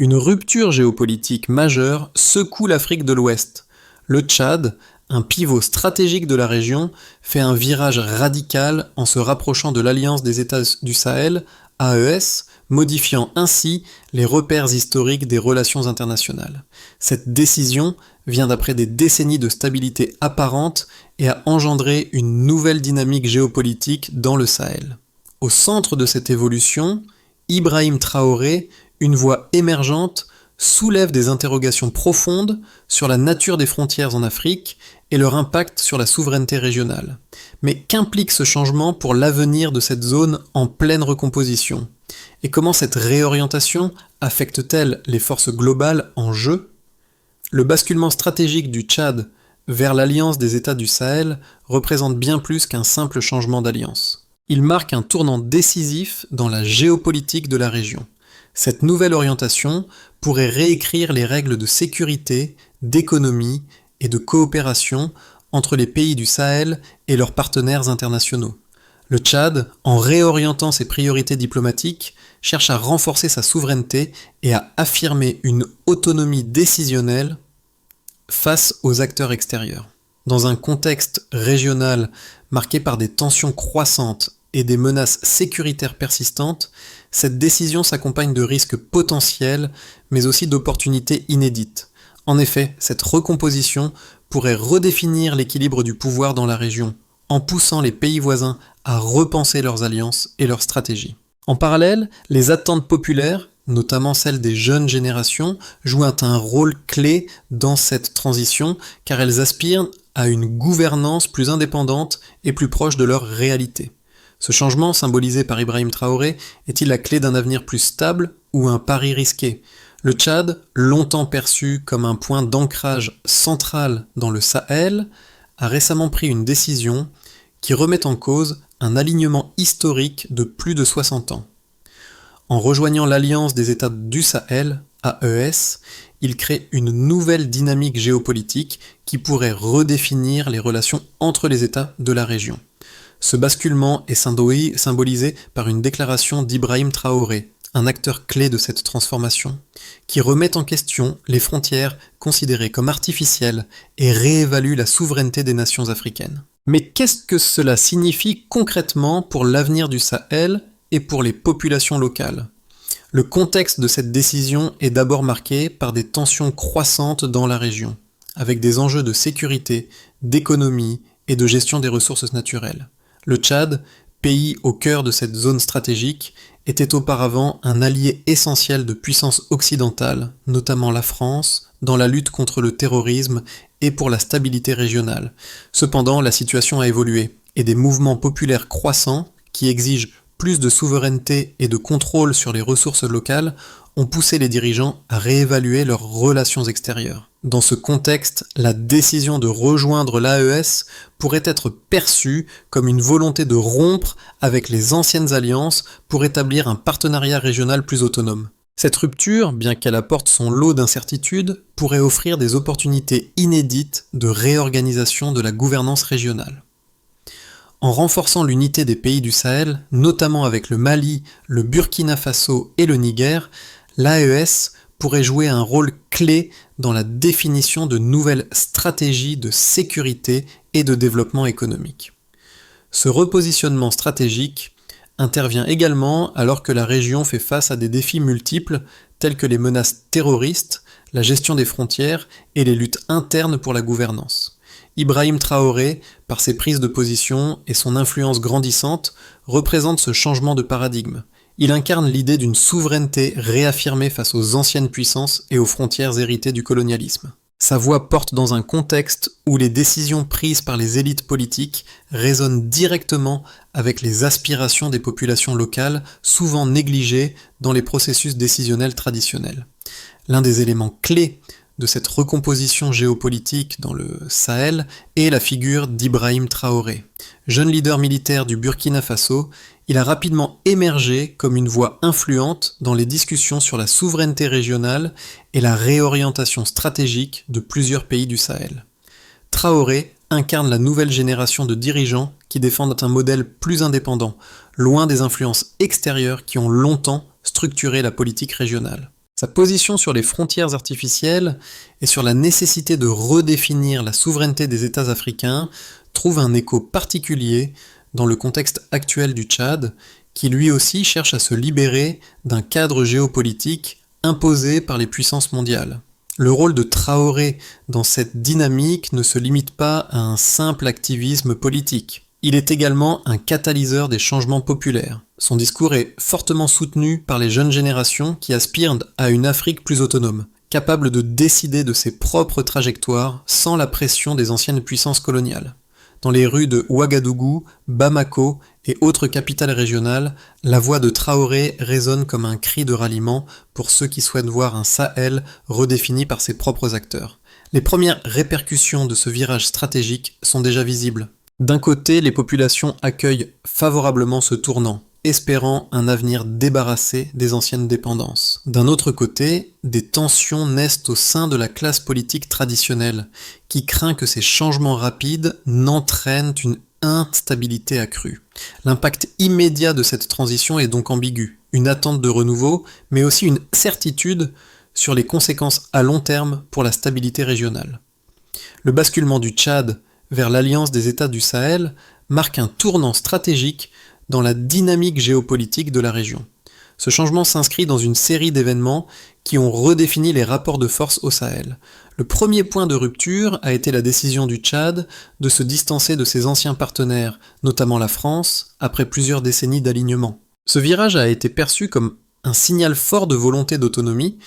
Une rupture géopolitique majeure secoue l'Afrique de l'Ouest. Le Tchad, un pivot stratégique de la région, fait un virage radical en se rapprochant de l'Alliance des États du Sahel, AES, modifiant ainsi les repères historiques des relations internationales. Cette décision vient d'après des décennies de stabilité apparente et a engendré une nouvelle dynamique géopolitique dans le Sahel. Au centre de cette évolution, Ibrahim Traoré, une voix émergente, soulève des interrogations profondes sur la nature des frontières en Afrique et leur impact sur la souveraineté régionale. Mais qu'implique ce changement pour l'avenir de cette zone en pleine recomposition ? Et comment cette réorientation affecte-t-elle les forces globales en jeu ? Le basculement stratégique du Tchad vers l'alliance des États du Sahel représente bien plus qu'un simple changement d'alliance. Il marque un tournant décisif dans la géopolitique de la région. Cette nouvelle orientation pourrait réécrire les règles de sécurité, d'économie et de coopération entre les pays du Sahel et leurs partenaires internationaux. Le Tchad, en réorientant ses priorités diplomatiques, cherche à renforcer sa souveraineté et à affirmer une autonomie décisionnelle face aux acteurs extérieurs. Dans un contexte régional marqué par des tensions croissantes et des menaces sécuritaires persistantes, cette décision s'accompagne de risques potentiels, mais aussi d'opportunités inédites. En effet, cette recomposition pourrait redéfinir l'équilibre du pouvoir dans la région, en poussant les pays voisins à repenser leurs alliances et leurs stratégies. En parallèle, les attentes populaires, notamment celles des jeunes générations, jouent un rôle clé dans cette transition, car elles aspirent à une gouvernance plus indépendante et plus proche de leur réalité. Ce changement, symbolisé par Ibrahim Traoré, est-il la clé d'un avenir plus stable ou un pari risqué ? Le Tchad, longtemps perçu comme un point d'ancrage central dans le Sahel, a récemment pris une décision qui remet en cause un alignement historique de plus de 60 ans. En rejoignant l'Alliance des États du Sahel, AES, il crée une nouvelle dynamique géopolitique qui pourrait redéfinir les relations entre les États de la région. Ce basculement est symbolisé par une déclaration d'Ibrahim Traoré, un acteur clé de cette transformation, qui remet en question les frontières considérées comme artificielles et réévalue la souveraineté des nations africaines. Mais qu'est-ce que cela signifie concrètement pour l'avenir du Sahel et pour les populations locales ? Le contexte de cette décision est d'abord marqué par des tensions croissantes dans la région, avec des enjeux de sécurité, d'économie et de gestion des ressources naturelles. Le Tchad, pays au cœur de cette zone stratégique, était auparavant un allié essentiel de puissances occidentales, notamment la France, dans la lutte contre le terrorisme et pour la stabilité régionale. Cependant, la situation a évolué, et des mouvements populaires croissants, qui exigent plus de souveraineté et de contrôle sur les ressources locales, ont poussé les dirigeants à réévaluer leurs relations extérieures. Dans ce contexte, la décision de rejoindre l'AES pourrait être perçue comme une volonté de rompre avec les anciennes alliances pour établir un partenariat régional plus autonome. Cette rupture, bien qu'elle apporte son lot d'incertitudes, pourrait offrir des opportunités inédites de réorganisation de la gouvernance régionale. En renforçant l'unité des pays du Sahel, notamment avec le Mali, le Burkina Faso et le Niger, l'AES pourrait jouer un rôle clé dans la définition de nouvelles stratégies de sécurité et de développement économique. Ce repositionnement stratégique intervient également alors que la région fait face à des défis multiples tels que les menaces terroristes, la gestion des frontières et les luttes internes pour la gouvernance. Ibrahim Traoré, par ses prises de position et son influence grandissante, représente ce changement de paradigme. Il incarne l'idée d'une souveraineté réaffirmée face aux anciennes puissances et aux frontières héritées du colonialisme. Sa voix porte dans un contexte où les décisions prises par les élites politiques résonnent directement avec les aspirations des populations locales, souvent négligées dans les processus décisionnels traditionnels. L'un des éléments clés de cette recomposition géopolitique dans le Sahel est la figure d'Ibrahim Traoré. Jeune leader militaire du Burkina Faso, il a rapidement émergé comme une voix influente dans les discussions sur la souveraineté régionale et la réorientation stratégique de plusieurs pays du Sahel. Traoré incarne la nouvelle génération de dirigeants qui défendent un modèle plus indépendant, loin des influences extérieures qui ont longtemps structuré la politique régionale. Sa position sur les frontières artificielles et sur la nécessité de redéfinir la souveraineté des États africains trouve un écho particulier dans le contexte actuel du Tchad, qui lui aussi cherche à se libérer d'un cadre géopolitique imposé par les puissances mondiales. Le rôle de Traoré dans cette dynamique ne se limite pas à un simple activisme politique. Il est également un catalyseur des changements populaires. Son discours est fortement soutenu par les jeunes générations qui aspirent à une Afrique plus autonome, capable de décider de ses propres trajectoires sans la pression des anciennes puissances coloniales. Dans les rues de Ouagadougou, Bamako et autres capitales régionales, la voix de Traoré résonne comme un cri de ralliement pour ceux qui souhaitent voir un Sahel redéfini par ses propres acteurs. Les premières répercussions de ce virage stratégique sont déjà visibles. D'un côté, les populations accueillent favorablement ce tournant, espérant un avenir débarrassé des anciennes dépendances. D'un autre côté, des tensions naissent au sein de la classe politique traditionnelle, qui craint que ces changements rapides n'entraînent une instabilité accrue. L'impact immédiat de cette transition est donc ambigu, une attente de renouveau, mais aussi une certitude sur les conséquences à long terme pour la stabilité régionale. Le basculement du Tchad vers l'Alliance des États du Sahel marque un tournant stratégique dans la dynamique géopolitique de la région. Ce changement s'inscrit dans une série d'événements qui ont redéfini les rapports de force au Sahel. Le premier point de rupture a été la décision du Tchad de se distancer de ses anciens partenaires, notamment la France, après plusieurs décennies d'alignement. Ce virage a été perçu comme un signal fort de volonté d'autonomie,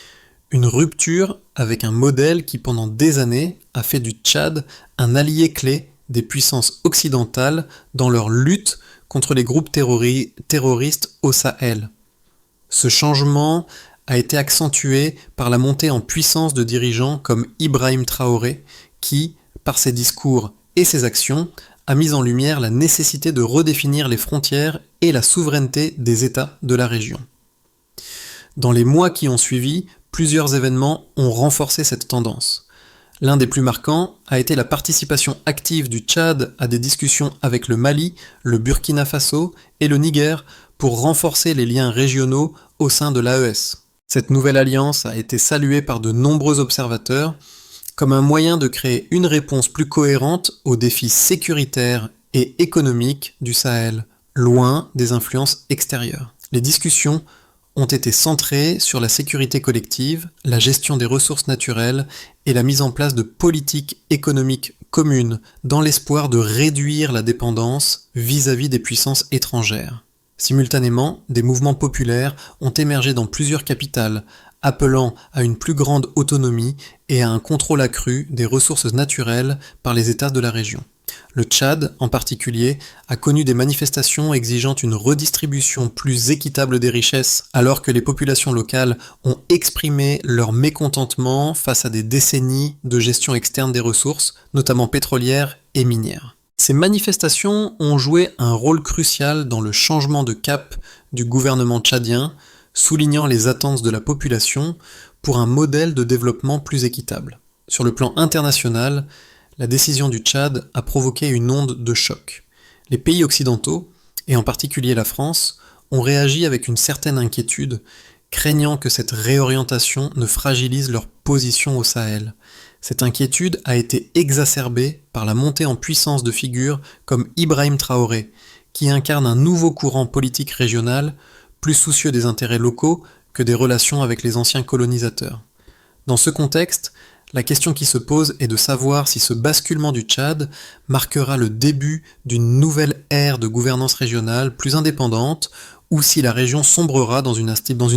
une rupture avec un modèle qui pendant des années a fait du Tchad un allié clé des puissances occidentales dans leur lutte contre les groupes terroristes au Sahel. Ce changement a été accentué par la montée en puissance de dirigeants comme Ibrahim Traoré, qui, par ses discours et ses actions, a mis en lumière la nécessité de redéfinir les frontières et la souveraineté des États de la région. Dans les mois qui ont suivi, plusieurs événements ont renforcé cette tendance. L'un des plus marquants a été la participation active du Tchad à des discussions avec le Mali, le Burkina Faso et le Niger pour renforcer les liens régionaux au sein de l'AES. Cette nouvelle alliance a été saluée par de nombreux observateurs comme un moyen de créer une réponse plus cohérente aux défis sécuritaires et économiques du Sahel, loin des influences extérieures. Les discussions ont été centrées sur la sécurité collective, la gestion des ressources naturelles et la mise en place de politiques économiques communes dans l'espoir de réduire la dépendance vis-à-vis des puissances étrangères. Simultanément, des mouvements populaires ont émergé dans plusieurs capitales, appelant à une plus grande autonomie et à un contrôle accru des ressources naturelles par les États de la région. Le Tchad, en particulier, a connu des manifestations exigeant une redistribution plus équitable des richesses, alors que les populations locales ont exprimé leur mécontentement face à des décennies de gestion externe des ressources, notamment pétrolières et minières. Ces manifestations ont joué un rôle crucial dans le changement de cap du gouvernement tchadien, soulignant les attentes de la population pour un modèle de développement plus équitable. Sur le plan international, la décision du Tchad a provoqué une onde de choc. Les pays occidentaux, et en particulier la France, ont réagi avec une certaine inquiétude, craignant que cette réorientation ne fragilise leur position au Sahel. Cette inquiétude a été exacerbée par la montée en puissance de figures comme Ibrahim Traoré, qui incarne un nouveau courant politique régional, plus soucieux des intérêts locaux que des relations avec les anciens colonisateurs. Dans ce contexte, la question qui se pose est de savoir si ce basculement du Tchad marquera le début d'une nouvelle ère de gouvernance régionale plus indépendante ou si la région sombrera dans une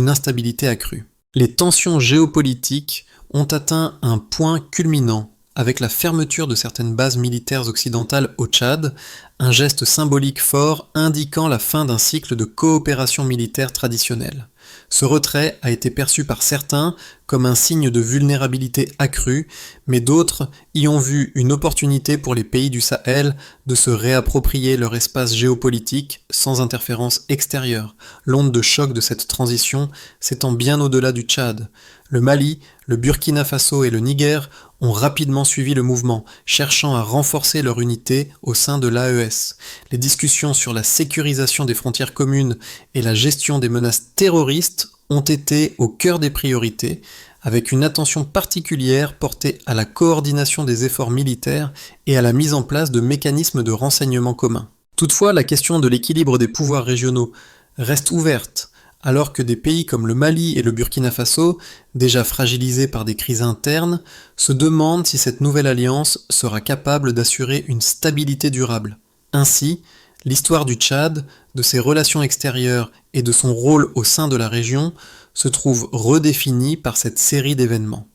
instabilité accrue. Les tensions géopolitiques ont atteint un point culminant avec la fermeture de certaines bases militaires occidentales au Tchad, un geste symbolique fort indiquant la fin d'un cycle de coopération militaire traditionnelle. Ce retrait a été perçu par certains comme un signe de vulnérabilité accrue, mais d'autres y ont vu une opportunité pour les pays du Sahel de se réapproprier leur espace géopolitique sans interférence extérieure. L'onde de choc de cette transition s'étend bien au-delà du Tchad. Le Mali, le Burkina Faso et le Niger ont rapidement suivi le mouvement, cherchant à renforcer leur unité au sein de l'AES. Les discussions sur la sécurisation des frontières communes et la gestion des menaces terroristes ont été au cœur des priorités, avec une attention particulière portée à la coordination des efforts militaires et à la mise en place de mécanismes de renseignement communs. Toutefois, la question de l'équilibre des pouvoirs régionaux reste ouverte, alors que des pays comme le Mali et le Burkina Faso, déjà fragilisés par des crises internes, se demandent si cette nouvelle alliance sera capable d'assurer une stabilité durable. Ainsi, l'histoire du Tchad, de ses relations extérieures et de son rôle au sein de la région se trouve redéfinie par cette série d'événements.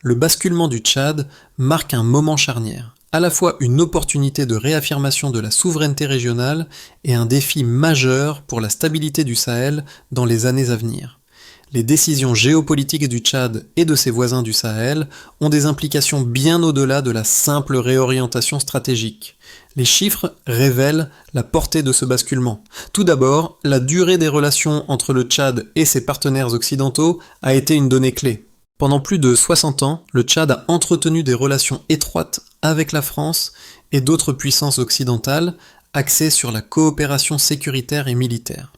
Le basculement du Tchad marque un moment charnière, à la fois une opportunité de réaffirmation de la souveraineté régionale et un défi majeur pour la stabilité du Sahel dans les années à venir. Les décisions géopolitiques du Tchad et de ses voisins du Sahel ont des implications bien au-delà de la simple réorientation stratégique. Les chiffres révèlent la portée de ce basculement. Tout d'abord, la durée des relations entre le Tchad et ses partenaires occidentaux a été une donnée clé. Pendant plus de 60 ans, le Tchad a entretenu des relations étroites avec la France et d'autres puissances occidentales, axées sur la coopération sécuritaire et militaire.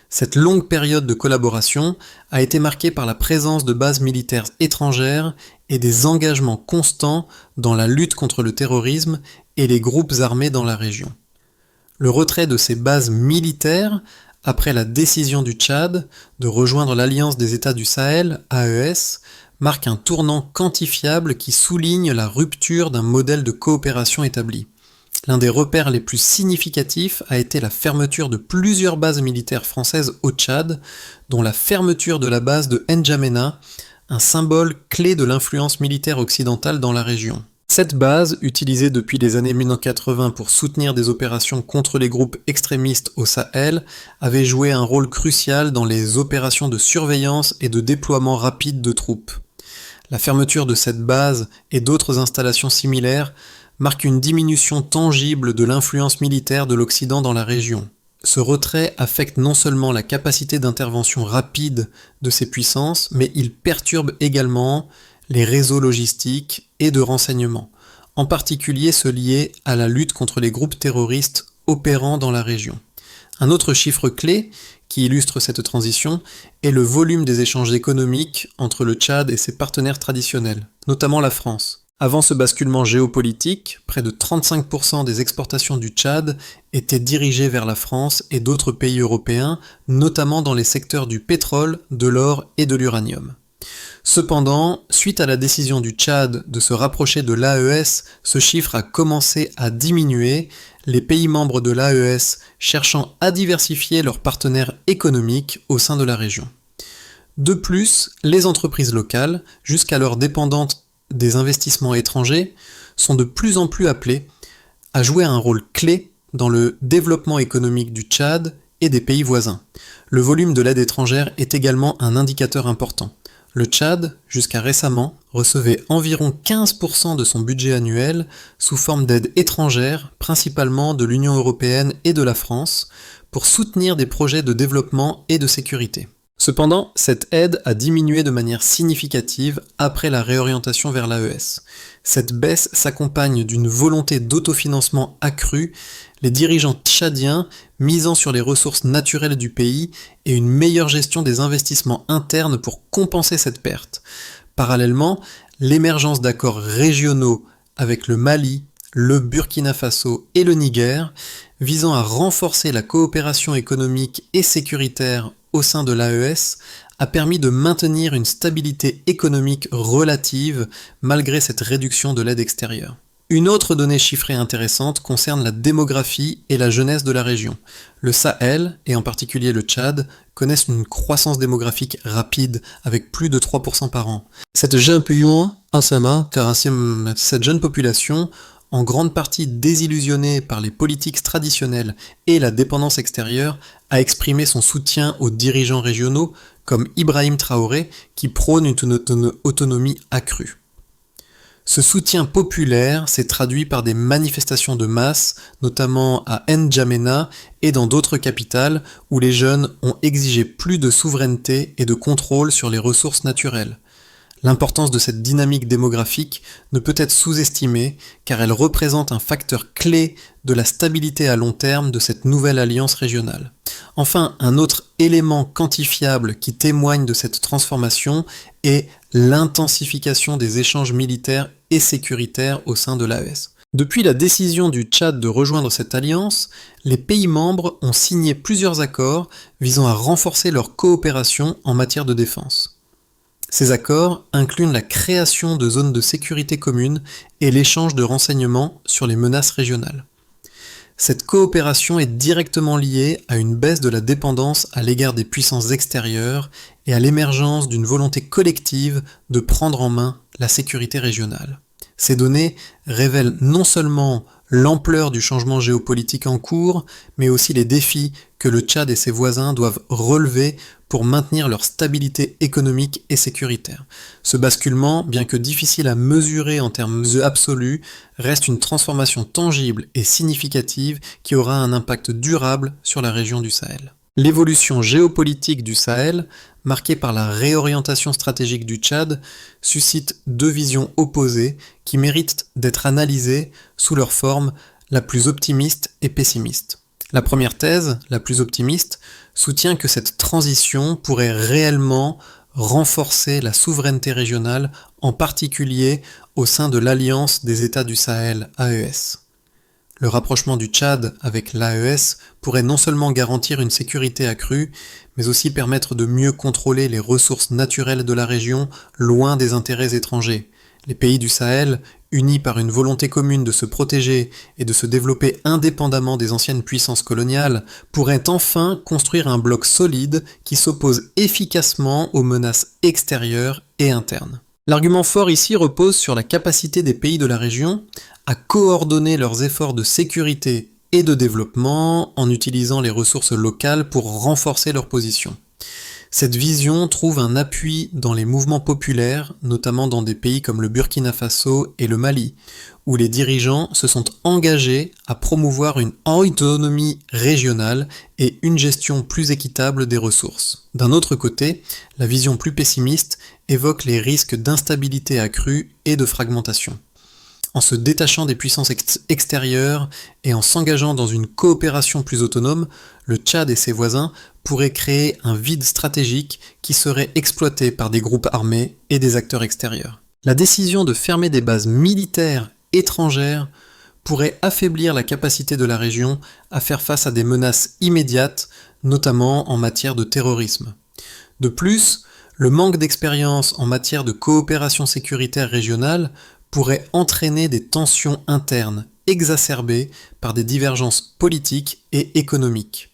Cette longue période de collaboration a été marquée par la présence de bases militaires étrangères et des engagements constants dans la lutte contre le terrorisme et les groupes armés dans la région. Le retrait de ces bases militaires, après la décision du Tchad de rejoindre l'Alliance des États du Sahel, AES, marque un tournant quantifiable qui souligne la rupture d'un modèle de coopération établi. L'un des repères les plus significatifs a été la fermeture de plusieurs bases militaires françaises au Tchad, dont la fermeture de la base de N'Djamena, un symbole clé de l'influence militaire occidentale dans la région. Cette base, utilisée depuis les années 1980 pour soutenir des opérations contre les groupes extrémistes au Sahel, avait joué un rôle crucial dans les opérations de surveillance et de déploiement rapide de troupes. La fermeture de cette base et d'autres installations similaires marque une diminution tangible de l'influence militaire de l'Occident dans la région. Ce retrait affecte non seulement la capacité d'intervention rapide de ces puissances, mais il perturbe également les réseaux logistiques et de renseignement, en particulier ceux liés à la lutte contre les groupes terroristes opérant dans la région. Un autre chiffre clé qui illustre cette transition est le volume des échanges économiques entre le Tchad et ses partenaires traditionnels, notamment la France. Avant ce basculement géopolitique, près de 35% des exportations du Tchad étaient dirigées vers la France et d'autres pays européens, notamment dans les secteurs du pétrole, de l'or et de l'uranium. Cependant, suite à la décision du Tchad de se rapprocher de l'AES, ce chiffre a commencé à diminuer, les pays membres de l'AES cherchant à diversifier leurs partenaires économiques au sein de la région. De plus, les entreprises locales, jusqu'alors dépendantes des investissements étrangers, sont de plus en plus appelées à jouer un rôle clé dans le développement économique du Tchad et des pays voisins. Le volume de l'aide étrangère est également un indicateur important. Le Tchad, jusqu'à récemment, recevait environ 15% de son budget annuel sous forme d'aide étrangère, principalement de l'Union européenne et de la France, pour soutenir des projets de développement et de sécurité. Cependant, cette aide a diminué de manière significative après la réorientation vers l'AES. Cette baisse s'accompagne d'une volonté d'autofinancement accrue, les dirigeants tchadiens misant sur les ressources naturelles du pays et une meilleure gestion des investissements internes pour compenser cette perte. Parallèlement, l'émergence d'accords régionaux avec le Mali, le Burkina Faso et le Niger, visant à renforcer la coopération économique et sécuritaire au sein de l'AES, a permis de maintenir une stabilité économique relative malgré cette réduction de l'aide extérieure. Une autre donnée chiffrée intéressante concerne la démographie et la jeunesse de la région. Le Sahel, et en particulier le Tchad, connaissent une croissance démographique rapide, avec plus de 3% par an. Cette jeune population, en grande partie désillusionnée par les politiques traditionnelles et la dépendance extérieure, a exprimé son soutien aux dirigeants régionaux, comme Ibrahim Traoré, qui prône une autonomie accrue. Ce soutien populaire s'est traduit par des manifestations de masse, notamment à N'Djamena et dans d'autres capitales où les jeunes ont exigé plus de souveraineté et de contrôle sur les ressources naturelles. L'importance de cette dynamique démographique ne peut être sous-estimée car elle représente un facteur clé de la stabilité à long terme de cette nouvelle alliance régionale. Enfin, un autre élément quantifiable qui témoigne de cette transformation est l'intensification des échanges militaires et sécuritaires au sein de l'AES. Depuis la décision du Tchad de rejoindre cette alliance, les pays membres ont signé plusieurs accords visant à renforcer leur coopération en matière de défense. Ces accords incluent la création de zones de sécurité communes et l'échange de renseignements sur les menaces régionales. Cette coopération est directement liée à une baisse de la dépendance à l'égard des puissances extérieures et à l'émergence d'une volonté collective de prendre en main la sécurité régionale. Ces données révèlent non seulement l'ampleur du changement géopolitique en cours, mais aussi les défis que le Tchad et ses voisins doivent relever pour maintenir leur stabilité économique et sécuritaire. Ce basculement, bien que difficile à mesurer en termes absolus, reste une transformation tangible et significative qui aura un impact durable sur la région du Sahel. L'évolution géopolitique du Sahel, marquée par la réorientation stratégique du Tchad, suscite deux visions opposées qui méritent d'être analysées sous leur forme la plus optimiste et pessimiste. La première thèse, la plus optimiste, soutient que cette transition pourrait réellement renforcer la souveraineté régionale, en particulier au sein de l'Alliance des États du Sahel, AES. Le rapprochement du Tchad avec l'AES pourrait non seulement garantir une sécurité accrue, mais aussi permettre de mieux contrôler les ressources naturelles de la région loin des intérêts étrangers. Les pays du Sahel, unis par une volonté commune de se protéger et de se développer indépendamment des anciennes puissances coloniales, pourraient enfin construire un bloc solide qui s'oppose efficacement aux menaces extérieures et internes. L'argument fort ici repose sur la capacité des pays de la région à coordonner leurs efforts de sécurité et de développement en utilisant les ressources locales pour renforcer leur position. Cette vision trouve un appui dans les mouvements populaires, notamment dans des pays comme le Burkina Faso et le Mali, où les dirigeants se sont engagés à promouvoir une autonomie régionale et une gestion plus équitable des ressources. D'un autre côté, la vision plus pessimiste évoque les risques d'instabilité accrue et de fragmentation. En se détachant des puissances extérieures et en s'engageant dans une coopération plus autonome, le Tchad et ses voisins pourraient créer un vide stratégique qui serait exploité par des groupes armés et des acteurs extérieurs. La décision de fermer des bases militaires étrangères pourrait affaiblir la capacité de la région à faire face à des menaces immédiates, notamment en matière de terrorisme. De plus, le manque d'expérience en matière de coopération sécuritaire régionale pourrait entraîner des tensions internes exacerbées par des divergences politiques et économiques.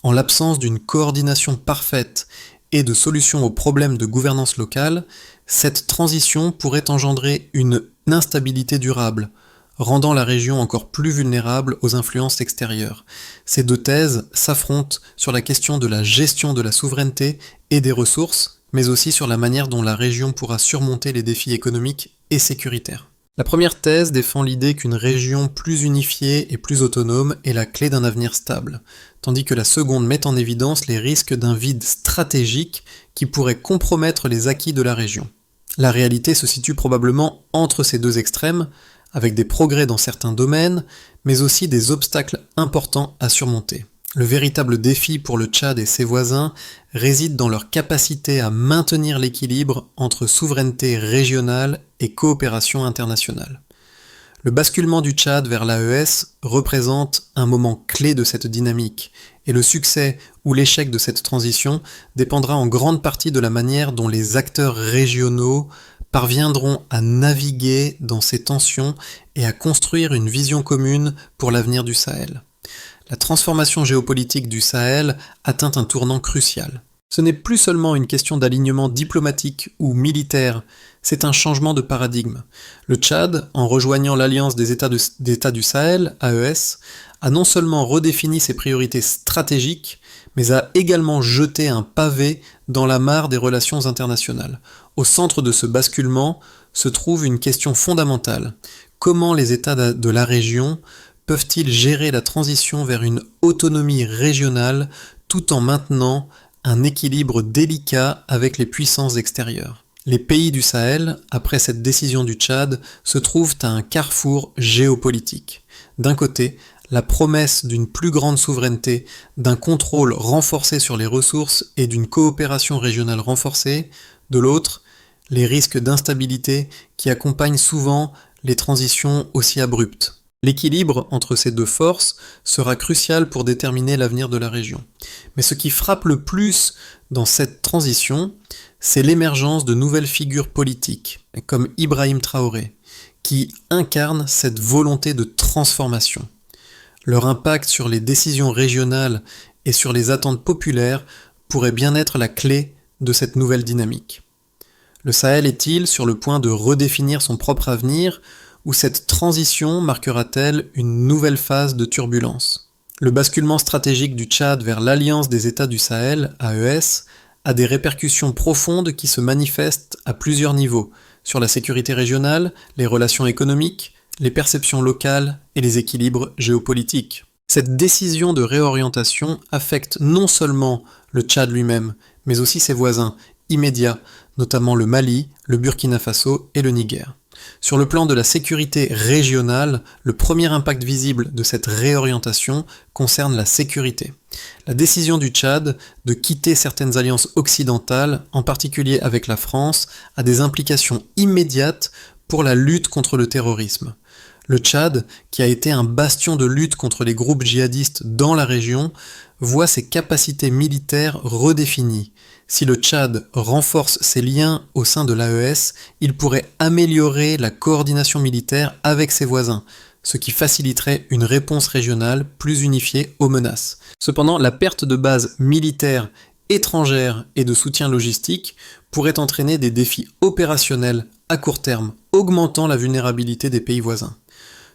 En l'absence d'une coordination parfaite et de solutions aux problèmes de gouvernance locale, cette transition pourrait engendrer une instabilité durable, rendant la région encore plus vulnérable aux influences extérieures. Ces deux thèses s'affrontent sur la question de la gestion de la souveraineté et des ressources, mais aussi sur la manière dont la région pourra surmonter les défis économiques et sécuritaires. La première thèse défend l'idée qu'une région plus unifiée et plus autonome est la clé d'un avenir stable, tandis que la seconde met en évidence les risques d'un vide stratégique qui pourrait compromettre les acquis de la région. La réalité se situe probablement entre ces deux extrêmes, avec des progrès dans certains domaines, mais aussi des obstacles importants à surmonter. Le véritable défi pour le Tchad et ses voisins réside dans leur capacité à maintenir l'équilibre entre souveraineté régionale et coopération internationale. Le basculement du Tchad vers l'AES représente un moment clé de cette dynamique, et le succès ou l'échec de cette transition dépendra en grande partie de la manière dont les acteurs régionaux parviendront à naviguer dans ces tensions et à construire une vision commune pour l'avenir du Sahel. La transformation géopolitique du Sahel atteint un tournant crucial. Ce n'est plus seulement une question d'alignement diplomatique ou militaire, c'est un changement de paradigme. Le Tchad, en rejoignant l'Alliance des États du Sahel, AES, a non seulement redéfini ses priorités stratégiques, mais a également jeté un pavé dans la mare des relations internationales. Au centre de ce basculement se trouve une question fondamentale. Comment les États de la région peuvent-ils gérer la transition vers une autonomie régionale tout en maintenant un équilibre délicat avec les puissances extérieures ? Les pays du Sahel, après cette décision du Tchad, se trouvent à un carrefour géopolitique. D'un côté, la promesse d'une plus grande souveraineté, d'un contrôle renforcé sur les ressources et d'une coopération régionale renforcée. De l'autre, les risques d'instabilité qui accompagnent souvent les transitions aussi abruptes. L'équilibre entre ces deux forces sera crucial pour déterminer l'avenir de la région. Mais ce qui frappe le plus dans cette transition, c'est l'émergence de nouvelles figures politiques, comme Ibrahim Traoré, qui incarnent cette volonté de transformation. Leur impact sur les décisions régionales et sur les attentes populaires pourrait bien être la clé de cette nouvelle dynamique. Le Sahel est-il sur le point de redéfinir son propre avenir, ou cette transition marquera-t-elle une nouvelle phase de turbulence? Le basculement stratégique du Tchad vers l'Alliance des États du Sahel, AES, a des répercussions profondes qui se manifestent à plusieurs niveaux, sur la sécurité régionale, les relations économiques, les perceptions locales et les équilibres géopolitiques. Cette décision de réorientation affecte non seulement le Tchad lui-même, mais aussi ses voisins immédiats, notamment le Mali, le Burkina Faso et le Niger. Sur le plan de la sécurité régionale, le premier impact visible de cette réorientation concerne la sécurité. La décision du Tchad de quitter certaines alliances occidentales, en particulier avec la France, a des implications immédiates pour la lutte contre le terrorisme. Le Tchad, qui a été un bastion de lutte contre les groupes djihadistes dans la région, voit ses capacités militaires redéfinies. Si le Tchad renforce ses liens au sein de l'AES, il pourrait améliorer la coordination militaire avec ses voisins, ce qui faciliterait une réponse régionale plus unifiée aux menaces. Cependant, la perte de bases militaires étrangères et de soutien logistique pourrait entraîner des défis opérationnels à court terme, augmentant la vulnérabilité des pays voisins.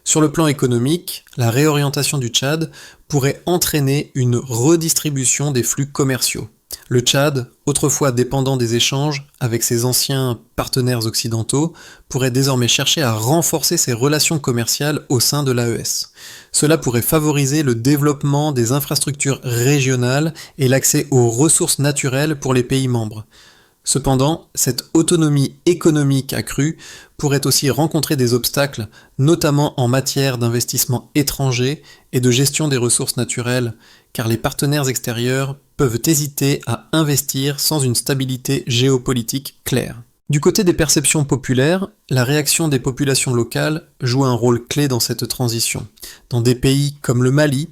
Sur le plan économique, la réorientation du Tchad pourrait entraîner une redistribution des flux commerciaux. Le Tchad, autrefois dépendant des échanges avec ses anciens partenaires occidentaux, pourrait désormais chercher à renforcer ses relations commerciales au sein de l'AES. Cela pourrait favoriser le développement des infrastructures régionales et l'accès aux ressources naturelles pour les pays membres. Cependant, cette autonomie économique accrue pourrait aussi rencontrer des obstacles, notamment en matière d'investissement étranger et de gestion des ressources naturelles, car les partenaires extérieurs peuvent hésiter à investir sans une stabilité géopolitique claire. Du côté des perceptions populaires, la réaction des populations locales joue un rôle clé dans cette transition. Dans des pays comme le Mali,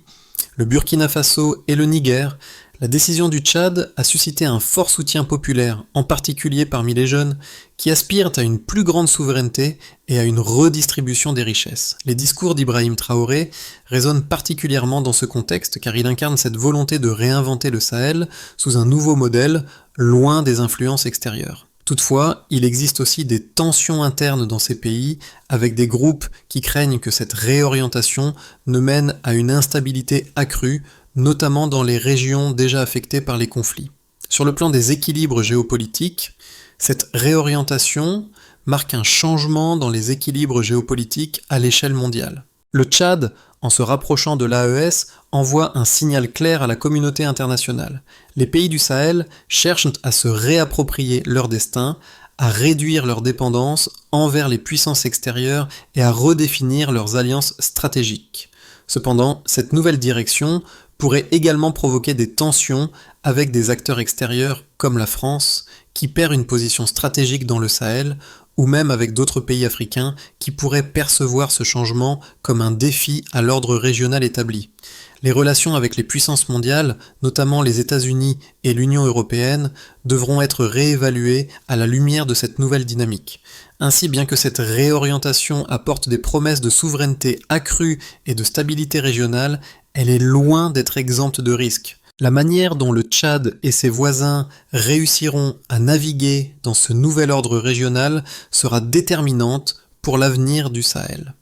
le Burkina Faso et le Niger, la décision du Tchad a suscité un fort soutien populaire, en particulier parmi les jeunes, qui aspirent à une plus grande souveraineté et à une redistribution des richesses. Les discours d'Ibrahim Traoré résonnent particulièrement dans ce contexte car il incarne cette volonté de réinventer le Sahel sous un nouveau modèle, loin des influences extérieures. Toutefois, il existe aussi des tensions internes dans ces pays, avec des groupes qui craignent que cette réorientation ne mène à une instabilité accrue, notamment dans les régions déjà affectées par les conflits. Sur le plan des équilibres géopolitiques, cette réorientation marque un changement dans les équilibres géopolitiques à l'échelle mondiale. Le Tchad, en se rapprochant de l'AES, envoie un signal clair à la communauté internationale. Les pays du Sahel cherchent à se réapproprier leur destin, à réduire leur dépendance envers les puissances extérieures et à redéfinir leurs alliances stratégiques. Cependant, cette nouvelle direction pourrait également provoquer des tensions avec des acteurs extérieurs comme la France, qui perd une position stratégique dans le Sahel, ou même avec d'autres pays africains qui pourraient percevoir ce changement comme un défi à l'ordre régional établi. Les relations avec les puissances mondiales, notamment les États-Unis et l'Union européenne, devront être réévaluées à la lumière de cette nouvelle dynamique. Ainsi, bien que cette réorientation apporte des promesses de souveraineté accrue et de stabilité régionale, elle est loin d'être exempte de risques. La manière dont le Tchad et ses voisins réussiront à naviguer dans ce nouvel ordre régional sera déterminante pour l'avenir du Sahel.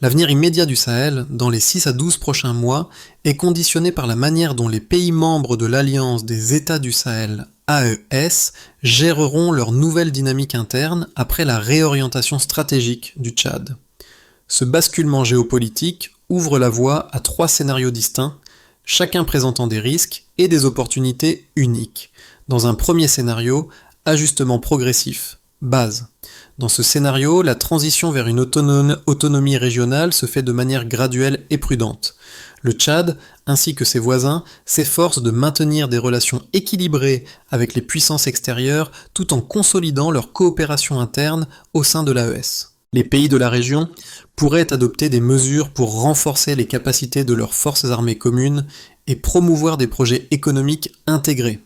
L'avenir immédiat du Sahel, dans les 6 à 12 prochains mois, est conditionné par la manière dont les pays membres de l'Alliance des États du Sahel, AES, géreront leur nouvelle dynamique interne après la réorientation stratégique du Tchad. Ce basculement géopolitique ouvre la voie à 3 scénarios distincts, chacun présentant des risques et des opportunités uniques. Dans un premier scénario, ajustement progressif base. Dans ce scénario, la transition vers une autonomie régionale se fait de manière graduelle et prudente. Le Tchad, ainsi que ses voisins, s'efforcent de maintenir des relations équilibrées avec les puissances extérieures tout en consolidant leur coopération interne au sein de l'AES. Les pays de la région pourraient adopter des mesures pour renforcer les capacités de leurs forces armées communes et promouvoir des projets économiques intégrés.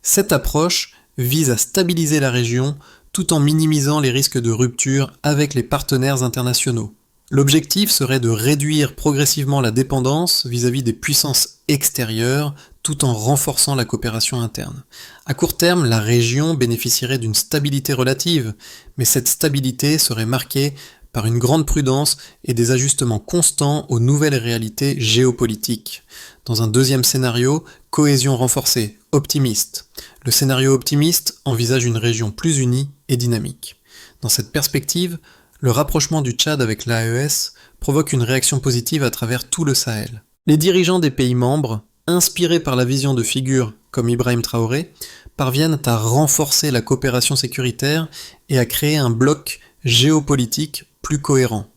Cette approche vise à stabiliser la région tout en minimisant les risques de rupture avec les partenaires internationaux. L'objectif serait de réduire progressivement la dépendance vis-à-vis des puissances extérieures tout en renforçant la coopération interne. À court terme, la région bénéficierait d'une stabilité relative, mais cette stabilité serait marquée par une grande prudence et des ajustements constants aux nouvelles réalités géopolitiques. Dans un deuxième scénario, cohésion renforcée, optimiste. Le scénario optimiste envisage une région plus unie et dynamique. Dans cette perspective, le rapprochement du Tchad avec l'AES provoque une réaction positive à travers tout le Sahel. Les dirigeants des pays membres, inspirés par la vision de figures comme Ibrahim Traoré, parviennent à renforcer la coopération sécuritaire et à créer un bloc géopolitique plus cohérent.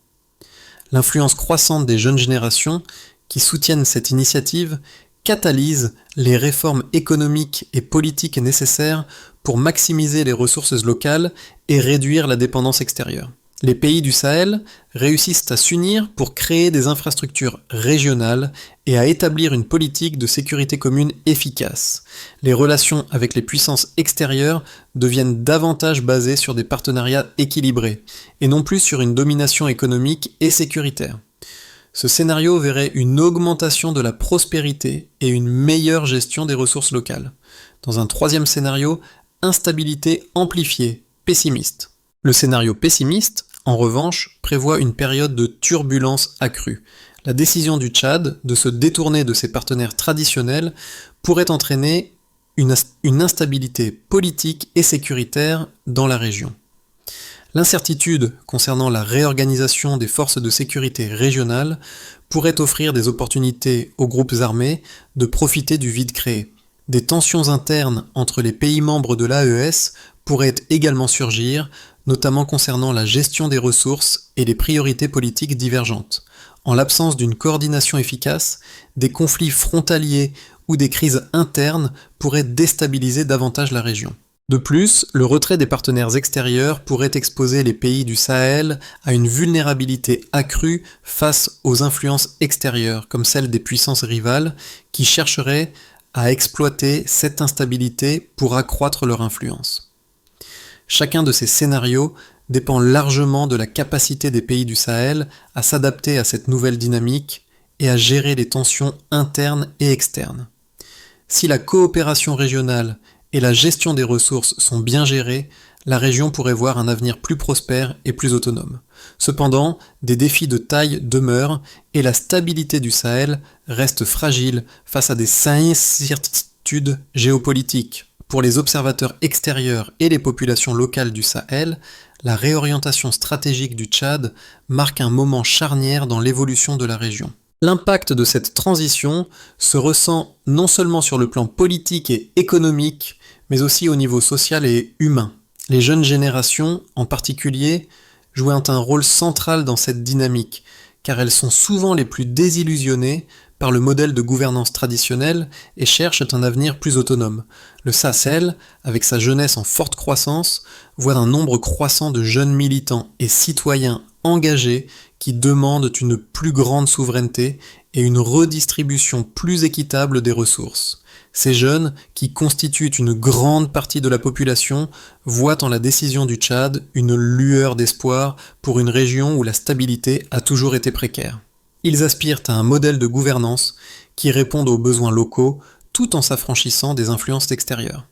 L'influence croissante des jeunes générations qui soutiennent cette initiative catalyse les réformes économiques et politiques nécessaires pour maximiser les ressources locales et réduire la dépendance extérieure. Les pays du Sahel réussissent à s'unir pour créer des infrastructures régionales et à établir une politique de sécurité commune efficace. Les relations avec les puissances extérieures deviennent davantage basées sur des partenariats équilibrés, et non plus sur une domination économique et sécuritaire. Ce scénario verrait une augmentation de la prospérité et une meilleure gestion des ressources locales. Dans un troisième scénario, instabilité amplifiée, pessimiste. Le scénario pessimiste, en revanche, prévoit une période de turbulence accrue. La décision du Tchad de se détourner de ses partenaires traditionnels pourrait entraîner une instabilité politique et sécuritaire dans la région. L'incertitude concernant la réorganisation des forces de sécurité régionales pourrait offrir des opportunités aux groupes armés de profiter du vide créé. Des tensions internes entre les pays membres de l'AES pourraient également surgir, notamment concernant la gestion des ressources et les priorités politiques divergentes. En l'absence d'une coordination efficace, des conflits frontaliers ou des crises internes pourraient déstabiliser davantage la région. De plus, le retrait des partenaires extérieurs pourrait exposer les pays du Sahel à une vulnérabilité accrue face aux influences extérieures, comme celle des puissances rivales, qui chercheraient à exploiter cette instabilité pour accroître leur influence. Chacun de ces scénarios dépend largement de la capacité des pays du Sahel à s'adapter à cette nouvelle dynamique et à gérer les tensions internes et externes. Si la coopération régionale et la gestion des ressources sont bien gérées, la région pourrait voir un avenir plus prospère et plus autonome. Cependant, des défis de taille demeurent et la stabilité du Sahel reste fragile face à des incertitudes géopolitiques. Pour les observateurs extérieurs et les populations locales du Sahel, la réorientation stratégique du Tchad marque un moment charnière dans l'évolution de la région. L'impact de cette transition se ressent non seulement sur le plan politique et économique, mais aussi au niveau social et humain. Les jeunes générations, en particulier, jouent un rôle central dans cette dynamique, car elles sont souvent les plus désillusionnées par le modèle de gouvernance traditionnel et cherchent un avenir plus autonome. Le Sahel, avec sa jeunesse en forte croissance, voit un nombre croissant de jeunes militants et citoyens engagés qui demandent une plus grande souveraineté et une redistribution plus équitable des ressources. Ces jeunes, qui constituent une grande partie de la population, voient en la décision du Tchad une lueur d'espoir pour une région où la stabilité a toujours été précaire. Ils aspirent à un modèle de gouvernance qui réponde aux besoins locaux tout en s'affranchissant des influences extérieures.